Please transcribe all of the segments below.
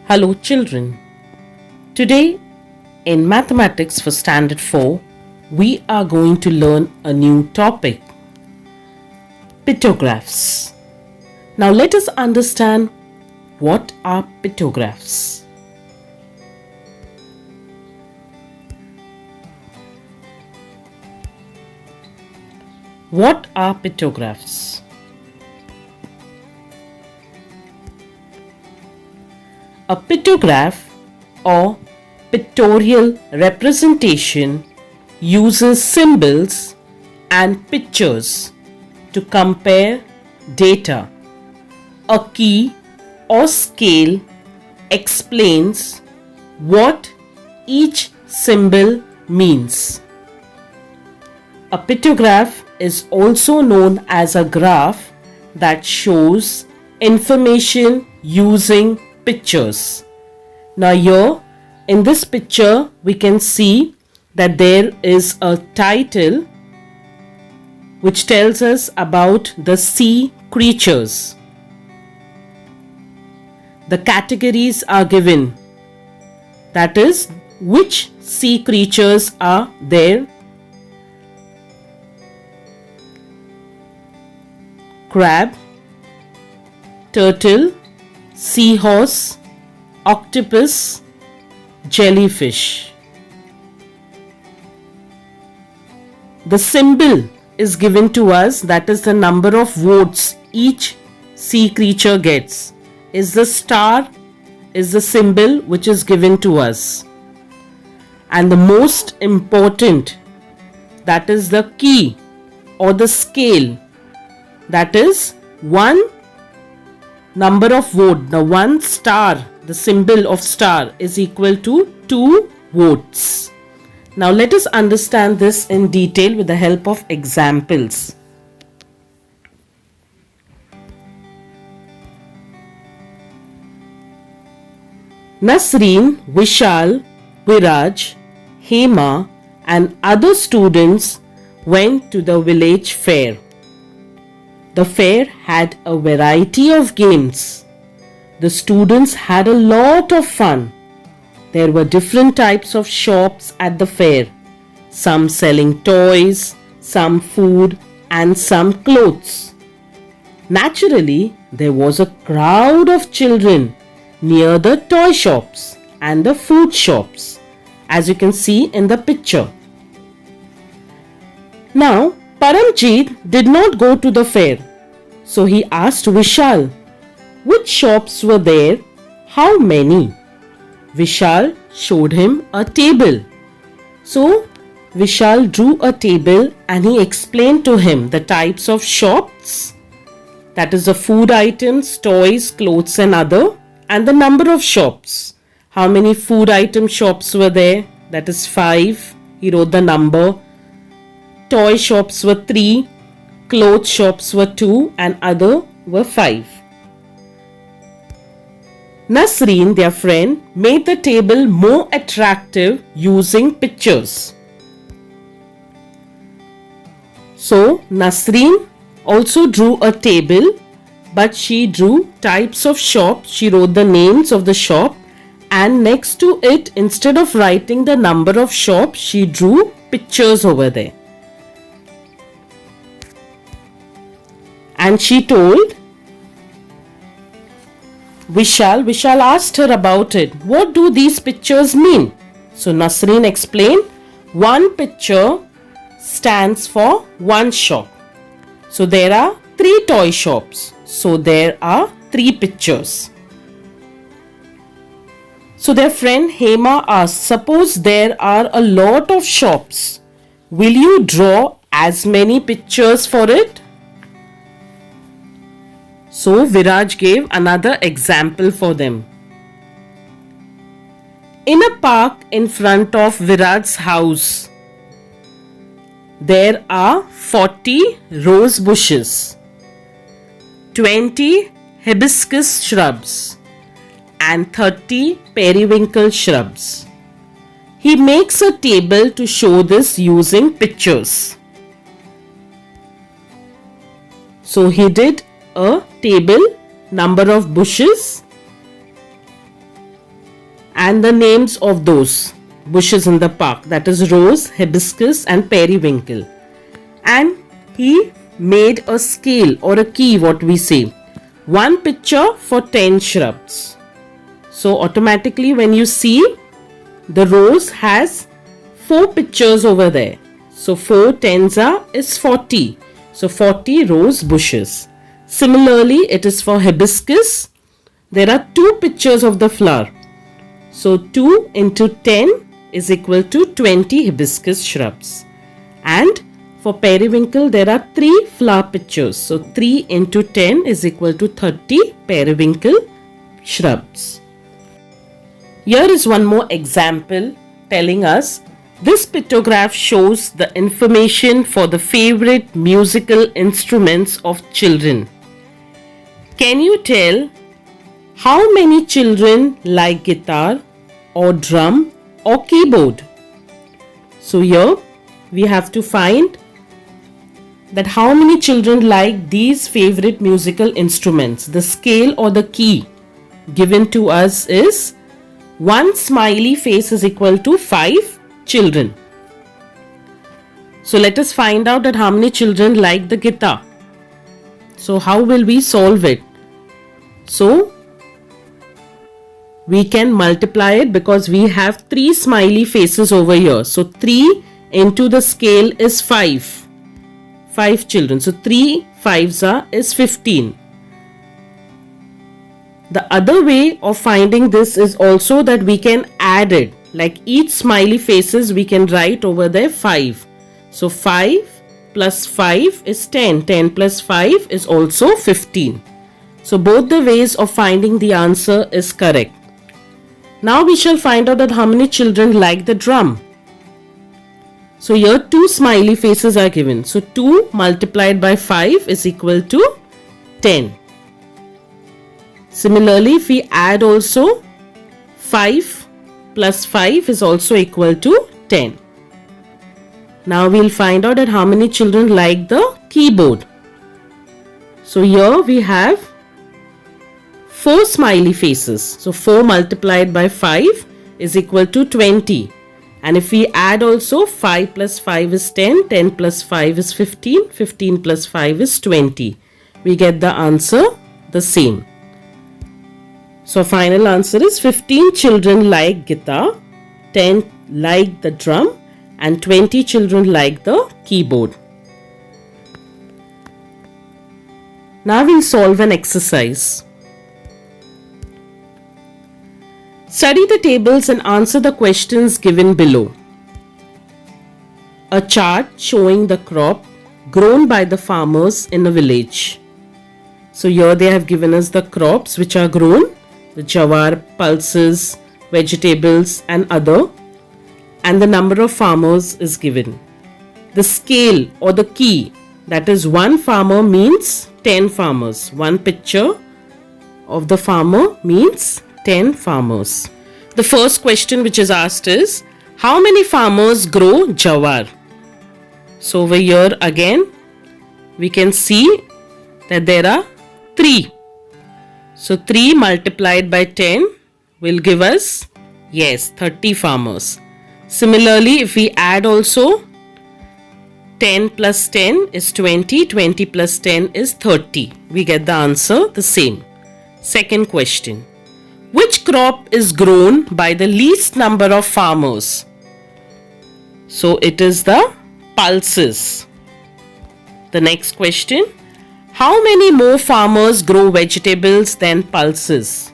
Hello children. Today in Mathematics for Standard 4, we are going to learn a new topic, pictographs. Now let us understand what are pictographs. What are pictographs? A pictograph or pictorial representation uses symbols and pictures to compare data. A key or scale explains what each symbol means. A pictograph is also known as a graph that shows information using pictures. Now here in this picture we can see that there is a title which tells us about the sea creatures. The categories are given, that is, which sea creatures are there. Crab, turtle, seahorse, octopus, jellyfish. The symbol is given to us, that is the number of votes each sea creature gets. The star is the symbol which is given to us. And the most important, that is the key or the scale, that is one number of vote, the one star, the symbol of star is equal to 2 votes. Now let us understand this in detail with the help of examples. Nasreen, Vishal, Viraj, Hema and other students went to the village fair. The fair had a variety of games. The students had a lot of fun. There were different types of shops at the fair, some selling toys, some food and some clothes. Naturally, there was a crowd of children near the toy shops and the food shops, as you can see in the picture. Now, Paramjeet did not go to the fair, so he asked Vishal, which shops were there, how many? Vishal showed him a table. So, Vishal drew a table and he explained to him the types of shops, that is the food items, toys, clothes and other, and the number of shops. How many food item shops were there? That is 5. He wrote the number. Toy shops were 3, clothes shops were 2 and other were 5. Nasreen, their friend, made the table more attractive using pictures. So Nasreen also drew a table, but she drew types of shops. She wrote the names of the shop and next to it, instead of writing the number of shops, she drew pictures over there. And she told Vishal asked her about it. What do these pictures mean? So Nasreen explained, one picture stands for one shop. So there are 3 toy shops. So there are 3 pictures. So their friend Hema asked, suppose there are a lot of shops. Will you draw as many pictures for it? So Viraj gave another example for them. In a park in front of Viraj's house, there are 40 rose bushes, 20 hibiscus shrubs and 30 periwinkle shrubs. He makes a table to show this using pictures. So he did a table, number of bushes, and the names of those bushes in the park, that is rose, hibiscus and periwinkle. And he made a scale or a key, what we say, one picture for 10 shrubs. So automatically when you see, the rose has 4 pictures over there. So 4 tens is 40. So 40 rose bushes. Similarly, it is for hibiscus. There are 2 pictures of the flower. So 2 into 10 is equal to 20 hibiscus shrubs. And for periwinkle, there are 3 flower pictures. So 3 into 10 is equal to 30 periwinkle shrubs. Here is one more example telling us this pictograph shows the information for the favorite musical instruments of children. Can you tell how many children like guitar or drum or keyboard? So here we have to find that how many children like these favorite musical instruments. The scale or the key given to us is 1 smiley face is equal to 5 children. So let us find out that how many children like the guitar. So how will we solve it? So we can multiply it because we have 3 smiley faces over here. So 3 into the scale is 5. 5 children. So 3 5s is 15. The other way of finding this is also that we can add it. Like each smiley faces we can write over there 5. So 5 plus 5 is 10. 10 plus 5 is also 15. So both the ways of finding the answer is correct. Now we shall find out that how many children like the drum. So here 2 smiley faces are given. So 2 multiplied by 5 is equal to 10. Similarly, if we add also 5 plus 5 is also equal to 10. Now we'll find out that how many children like the keyboard. So here we have 4 smiley faces. So 4 multiplied by 5 is equal to 20. And if we add also 5 plus 5 is 10, 10 plus 5 is 15, 15 plus 5 is 20. We get the answer the same. So final answer is 15 children like guitar, 10 like the drum and 20 children like the keyboard. Now we'll solve an exercise. Study the tables and answer the questions given below. A chart showing the crop grown by the farmers in a village. So here they have given us the crops which are grown, the jawar, pulses, vegetables and other, and the number of farmers is given. The scale or the key, that is 1 farmer means 10 farmers. 1 picture of the farmer means 10 farmers. The first question which is asked is, how many farmers grow jawar? So over here again we can see that there are 3. So 3 multiplied by 10 will give us, yes, 30 farmers. Similarly, if we add also 10 plus 10 is 20, 20 plus 10 is 30. We get the answer the same. Second question. Which crop is grown by the least number of farmers? So it is the pulses. The next question. How many more farmers grow vegetables than pulses?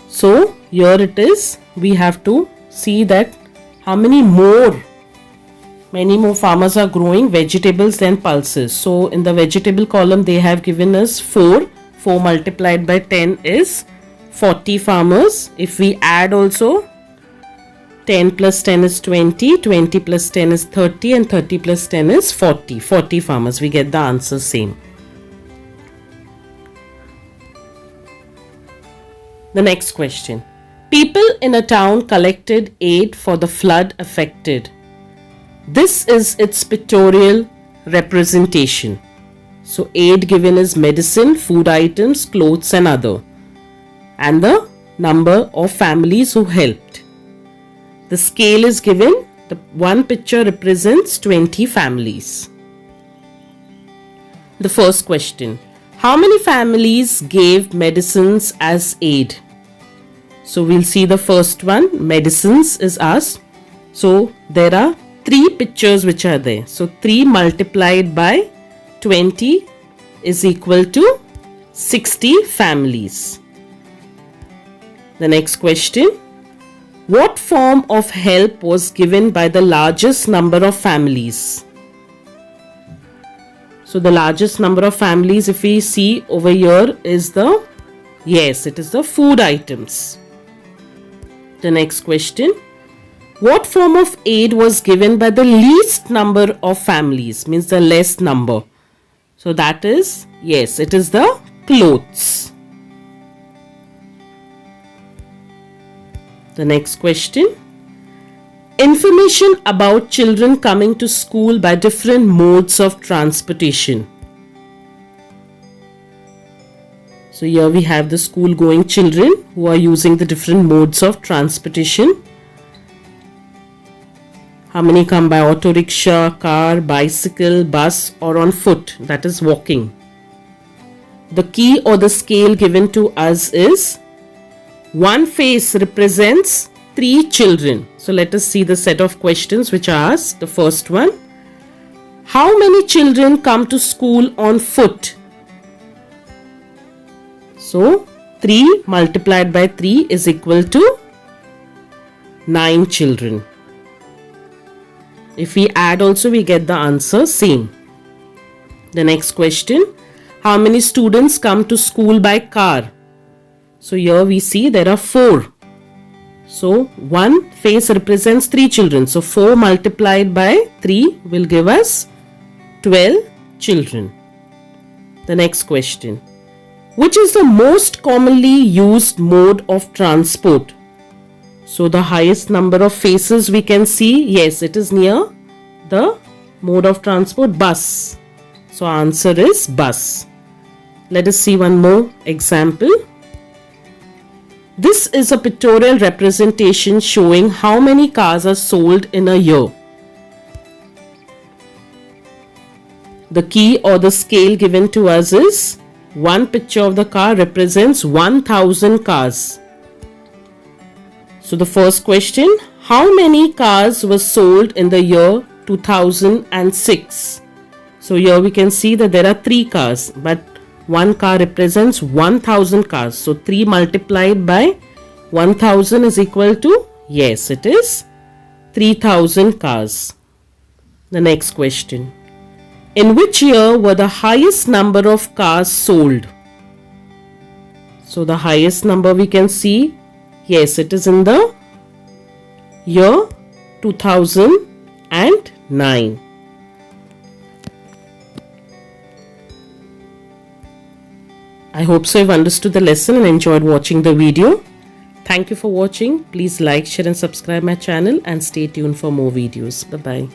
So here it is. We have to see that how many more farmers are growing vegetables than pulses. So in the vegetable column they have given us 4. 4 multiplied by 10 is 40 farmers. If we add also 10 plus 10 is 20, 20 plus 10 is 30 and 30 plus 10 is 40. 40 farmers. We get the answer same. The next question. People in a town collected aid for the flood affected. This is its pictorial representation. So aid given is medicine, food items, clothes and other. and the number of families who helped. The scale is given. The one picture represents 20 families. The first question. How many families gave medicines as aid? So we'll see the first one. Medicines is asked. So there are 3 pictures which are there. So 3 multiplied by 20 is equal to 60 families. The next question. What form of help was given by the largest number of families? So the largest number of families, if we see over here, is it is the food items. The next question. What form of aid was given by the least number of families? Means the less number. So that is, yes, it is the clothes. The next question. Information about children coming to school by different modes of transportation. So here we have the school going children who are using the different modes of transportation. How many come by auto rickshaw, car, bicycle, bus or on foot, that is walking. The key or the scale given to us is one face represents 3 children. So let us see the set of questions which are asked. The first one. How many children come to school on foot? So 3 multiplied by 3 is equal to 9 children. If we add also, we get the answer same. The next question. How many students come to school by car? So here we see there are 4. So one face represents 3 children. So 4 multiplied by 3 will give us 12 children. The next question. Which is the most commonly used mode of transport? So the highest number of faces we can see, yes, it is near the mode of transport bus. So answer is bus. Let us see one more example. This is a pictorial representation showing how many cars are sold in a year. The key or the scale given to us is one picture of the car represents 1000 cars. So the first question, how many cars were sold in the year 2006? So here we can see that there are 3 cars, but one car represents 1000 cars. So 3 multiplied by 1000 is equal to, yes, it is 3000 cars. The next question. In which year were the highest number of cars sold? So the highest number we can see, yes, it is in the year 2009. I hope so you've understood the lesson and enjoyed watching the video. Thank you for watching. Please like, share and subscribe my channel and stay tuned for more videos. Bye-bye.